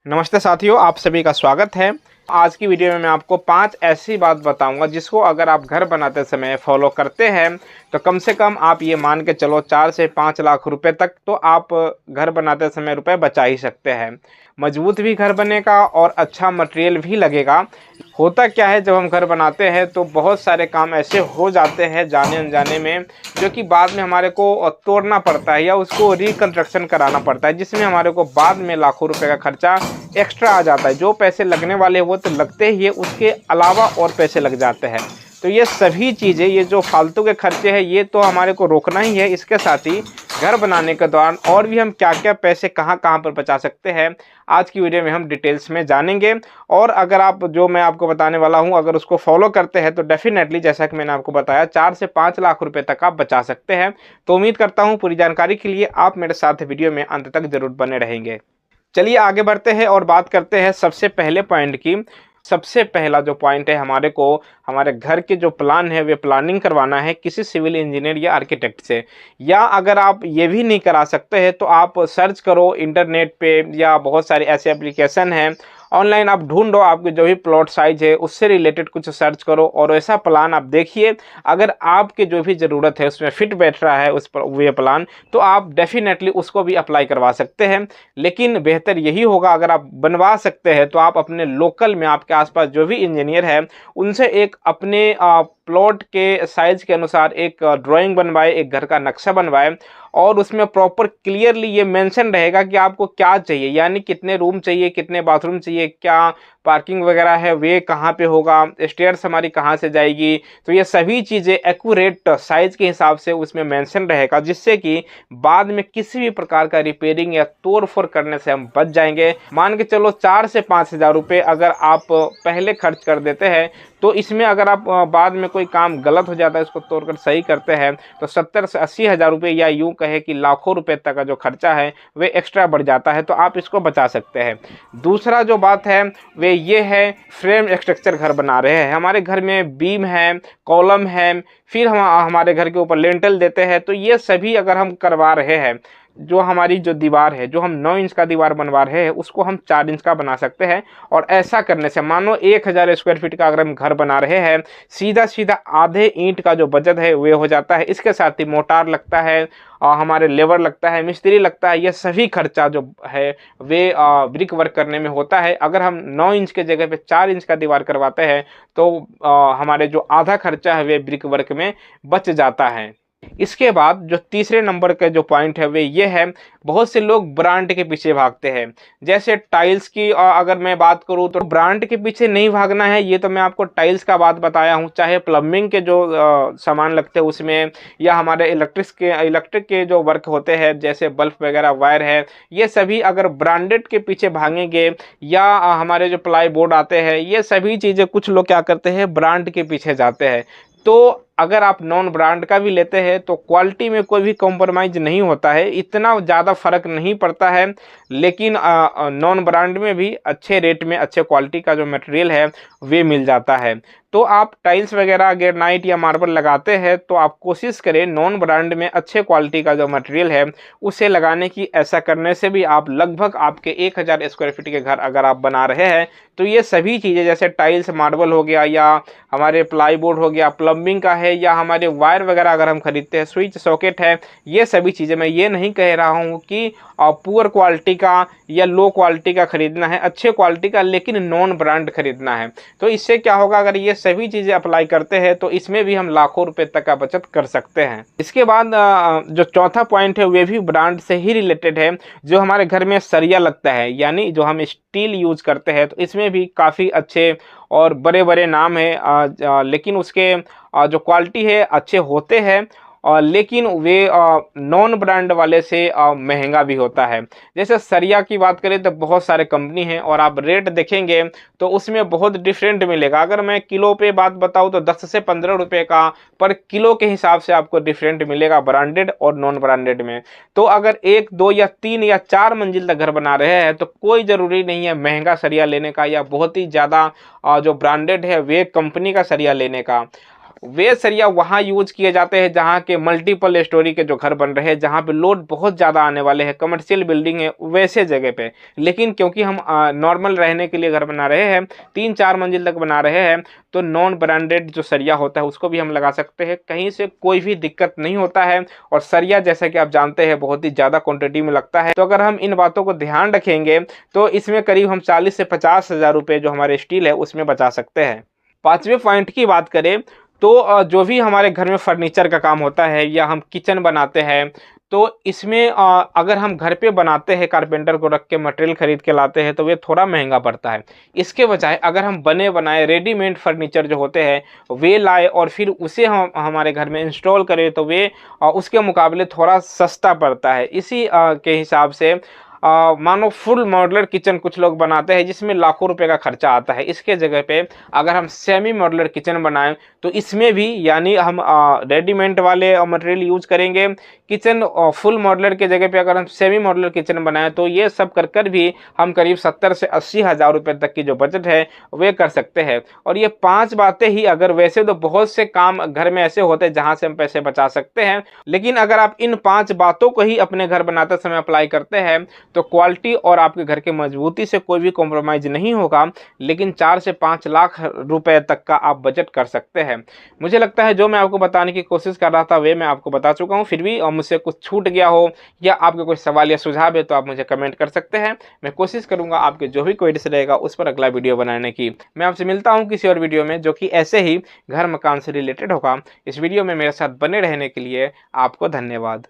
नमस्ते साथियों, आप सभी का स्वागत है। आज की वीडियो में मैं आपको 5 ऐसी बात बताऊंगा जिसको अगर आप घर बनाते समय फॉलो करते हैं तो कम से कम आप ये मान के चलो 4 से 5 लाख रुपए तक तो आप घर बनाते समय रुपए बचा ही सकते हैं। मजबूत भी घर बनेगा और अच्छा मटेरियल भी लगेगा। होता क्या है, जब हम घर बनाते हैं तो बहुत सारे काम ऐसे हो जाते हैं जाने अनजाने में, जो कि बाद में हमारे को तोड़ना पड़ता है या उसको रिकंस्ट्रक्शन कराना पड़ता है, जिसमें हमारे को बाद में लाखों रुपए का खर्चा एक्स्ट्रा आ जाता है। जो पैसे लगने वाले वो तो लगते ही है, उसके अलावा और पैसे लग जाते हैं। तो ये सभी चीज़ें, ये जो फालतू के खर्चे हैं, ये तो हमारे को रोकना ही है। इसके साथ ही घर बनाने के दौरान और भी हम क्या क्या पैसे कहाँ कहाँ पर बचा सकते हैं, आज की वीडियो में हम डिटेल्स में जानेंगे। और अगर आप जो मैं आपको बताने वाला हूँ अगर उसको फॉलो करते हैं तो डेफिनेटली, जैसा कि मैंने आपको बताया, 4 से 5 लाख रुपए तक आप बचा सकते हैं। तो उम्मीद करता हूँ पूरी जानकारी के लिए आप मेरे साथ वीडियो में अंत तक जरूर बने रहेंगे। चलिए आगे बढ़ते हैं और बात करते हैं सबसे पहले पॉइंट की। सबसे पहला जो पॉइंट है, हमारे को हमारे घर के जो प्लान है वे प्लानिंग करवाना है किसी सिविल इंजीनियर या आर्किटेक्ट से। या अगर आप ये भी नहीं करा सकते हैं तो आप सर्च करो इंटरनेट पे, या बहुत सारे ऐसे एप्लीकेशन हैं ऑनलाइन, आप ढूंढो आपके जो भी प्लॉट साइज है उससे रिलेटेड कुछ सर्च करो और ऐसा प्लान आप देखिए। अगर आपके जो भी ज़रूरत है उसमें फिट बैठ रहा है उस पर वो प्लान, तो आप डेफिनेटली उसको भी अप्लाई करवा सकते हैं। लेकिन बेहतर यही होगा, अगर आप बनवा सकते हैं तो आप अपने लोकल में आपके आसपास जो भी इंजीनियर है उनसे एक अपने प्लॉट के साइज के अनुसार एक ड्राइंग बनवाए, एक घर का नक्शा बनवाए, और उसमें प्रॉपर क्लियरली ये मेंशन रहेगा कि आपको क्या चाहिए, यानी कितने रूम चाहिए, कितने बाथरूम चाहिए, क्या पार्किंग वगैरह है, वे कहाँ पे होगा, स्टेयर्स हमारी कहाँ से जाएगी। तो ये सभी चीज़ें एक्यूरेट साइज के हिसाब से उसमें मेंशन रहेगा, जिससे कि बाद में किसी भी प्रकार का रिपेयरिंग या तोड़ फोड़ करने से हम बच जाएंगे। मान के चलो 4 से 5 हज़ार रुपये अगर आप पहले खर्च कर देते हैं तो इसमें अगर आप बाद में कोई काम गलत हो जाता है, इसको तोड़कर सही करते हैं, तो 70 से 80 हज़ार रुपये या यूँ कहे कि लाखों रुपए तक का जो खर्चा है वे एक्स्ट्रा बढ़ जाता है। तो आप इसको बचा सकते हैं। दूसरा जो बात है वे ये है, फ्रेम स्ट्रक्चर घर बना रहे हैं, हमारे घर में बीम है, कॉलम है, फिर हम हमारे घर के ऊपर लेंटल देते हैं, तो ये सभी अगर हम करवा रहे हैं, जो हमारी जो दीवार है, जो हम 9 इंच का दीवार बनवा रहे हैं उसको हम 4 इंच का बना सकते हैं। और ऐसा करने से मानो 1000 स्क्वायर फीट का अगर हम घर बना रहे हैं, सीधा सीधा आधे ईंट का जो बचत है वे हो जाता है। इसके साथ ही मोटार लगता है, हमारे लेबर लगता है, मिस्त्री लगता है, ये सभी खर्चा जो है वे ब्रिक वर्क करने में होता है। अगर हम 9 इंच के जगह पे 4 इंच का दीवार करवाते हैं तो हमारे जो आधा खर्चा है वे ब्रिक वर्क में बच जाता है। इसके बाद जो तीसरे नंबर का जो पॉइंट है वे ये है, बहुत से लोग ब्रांड के पीछे भागते हैं। जैसे टाइल्स की अगर मैं बात करूं तो ब्रांड के पीछे नहीं भागना है, ये तो मैं आपको टाइल्स का बात बताया हूं। चाहे प्लम्बिंग के जो सामान लगते हैं उसमें, या हमारे इलेक्ट्रिक के जो वर्क होते हैं जैसे बल्ब वगैरह, वायर है, ये सभी अगर ब्रांडेड के पीछे भागेंगे, या हमारे जो प्लाई बोर्ड आते हैं, ये सभी चीज़ें कुछ लोग क्या करते हैं, ब्रांड के पीछे जाते हैं। तो अगर आप नॉन ब्रांड का भी लेते हैं तो क्वालिटी में कोई भी कॉम्प्रोमाइज़ नहीं होता है, इतना ज़्यादा फर्क नहीं पड़ता है। लेकिन नॉन ब्रांड में भी अच्छे रेट में अच्छे क्वालिटी का जो मटेरियल है वे मिल जाता है। तो आप टाइल्स वगैरह ग्रेनाइट या मार्बल लगाते हैं तो आप कोशिश करें नॉन ब्रांड में अच्छे क्वालिटी का जो मटेरियल है उसे लगाने की। ऐसा करने से भी आप लगभग आपके 1000 स्क्वायर फीट के घर अगर आप बना रहे हैं तो ये सभी चीज़ें, जैसे टाइल्स, मार्बल हो गया, या हमारे प्लाई बोर्ड हो गया, प्लम्बिंग का है, या हमारे वायर वगैरह अगर हम खरीदते हैं, स्विच सॉकेट है, ये सभी चीज़ें, मैं ये नहीं कह रहा हूँ कि पुअर क्वालिटी का या लो क्वालिटी का खरीदना है, अच्छे क्वालिटी का लेकिन नॉन ब्रांड खरीदना है। तो इससे क्या होगा, अगर ये सभी चीज़ें अप्लाई करते हैं तो इसमें भी हम लाखों रुपए तक का बचत कर सकते हैं। इसके बाद जो चौथा पॉइंट है वे भी ब्रांड से ही रिलेटेड है। जो हमारे घर में सरिया लगता है, यानी जो हम स्टील यूज करते हैं, तो इसमें भी काफ़ी अच्छे और बड़े बड़े नाम है, लेकिन उसके जो क्वालिटी है अच्छे होते हैं, लेकिन वे नॉन ब्रांड वाले से महंगा भी होता है। जैसे सरिया की बात करें तो बहुत सारे कंपनी हैं और आप रेट देखेंगे तो उसमें बहुत डिफरेंट मिलेगा। अगर मैं किलो पे बात बताऊं तो 10 से 15 रुपए का पर किलो के हिसाब से आपको डिफरेंट मिलेगा ब्रांडेड और नॉन ब्रांडेड में। तो अगर 1, 2 या 3 या 4 मंजिल तक घर बना रहे हैं तो कोई ज़रूरी नहीं है महंगा सरिया लेने का, या बहुत ही ज़्यादा जो ब्रांडेड है वे कंपनी का सरिया लेने का। वे सरिया वहाँ यूज किए जाते हैं जहाँ के मल्टीपल स्टोरी के जो घर बन रहे हैं, जहाँ पे लोड बहुत ज़्यादा आने वाले हैं, कमर्शियल बिल्डिंग है वैसे जगह पे। लेकिन क्योंकि हम नॉर्मल रहने के लिए घर बना रहे हैं, 3-4 मंजिल तक बना रहे हैं, तो नॉन ब्रांडेड जो सरिया होता है उसको भी हम लगा सकते हैं, कहीं से कोई भी दिक्कत नहीं होता है। और सरिया जैसा कि आप जानते हैं बहुत ही ज़्यादा क्वांटिटी में लगता है, तो अगर हम इन बातों को ध्यान रखेंगे तो इसमें करीब हम 40 से 50 हज़ार रुपये जो हमारे स्टील है उसमें बचा सकते हैं। पांचवें पॉइंट की बात करें तो जो भी हमारे घर में फर्नीचर का काम होता है या हम किचन बनाते हैं, तो इसमें अगर हम घर पे बनाते हैं, कारपेंटर को रख के मटेरियल खरीद के लाते हैं, तो वे थोड़ा महंगा पड़ता है। इसके बजाय अगर हम बने बनाए रेडीमेड फर्नीचर जो होते हैं वे लाए और फिर उसे हम हमारे घर में इंस्टॉल करें, तो वे उसके मुकाबले थोड़ा सस्ता पड़ता है। इसी के हिसाब से मानो फुल मॉड्यूलर किचन कुछ लोग बनाते हैं जिसमें लाखों रुपए का खर्चा आता है। इसके जगह पे अगर हम सेमी मॉड्यूलर किचन बनाएं तो इसमें भी यानी हम रेडीमेड वाले मटेरियल यूज करेंगे। किचन फुल मॉड्यूलर के जगह पे अगर हम सेमी मॉड्यूलर किचन बनाएं तो ये सब कर कर भी हम करीब 70 से 80 हज़ार रुपये तक की जो बजट है वे कर सकते हैं। और ये 5 बातें ही, अगर वैसे तो बहुत से काम घर में ऐसे होते हैं जहां से हम पैसे बचा सकते हैं, लेकिन अगर आप इन 5 बातों को ही अपने घर बनाते समय अप्लाई करते हैं तो क्वालिटी और आपके घर की मजबूती से कोई भी कॉम्प्रोमाइज़ नहीं होगा, लेकिन 4 से 5 लाख रुपए तक का आप बजट कर सकते हैं। मुझे लगता है जो मैं आपको बताने की कोशिश कर रहा था वे मैं आपको बता चुका हूं। फिर भी मुझसे कुछ छूट गया हो या आपके कोई सवाल या सुझाव है तो आप मुझे कमेंट कर सकते हैं। मैं कोशिश करूंगा आपके जो भी क्वेरीज रहेगा उस पर अगला वीडियो बनाने की। मैं आपसे मिलता हूँ किसी और वीडियो में जो कि ऐसे ही घर मकान से रिलेटेड होगा। इस वीडियो में मेरे साथ बने रहने के लिए आपको धन्यवाद।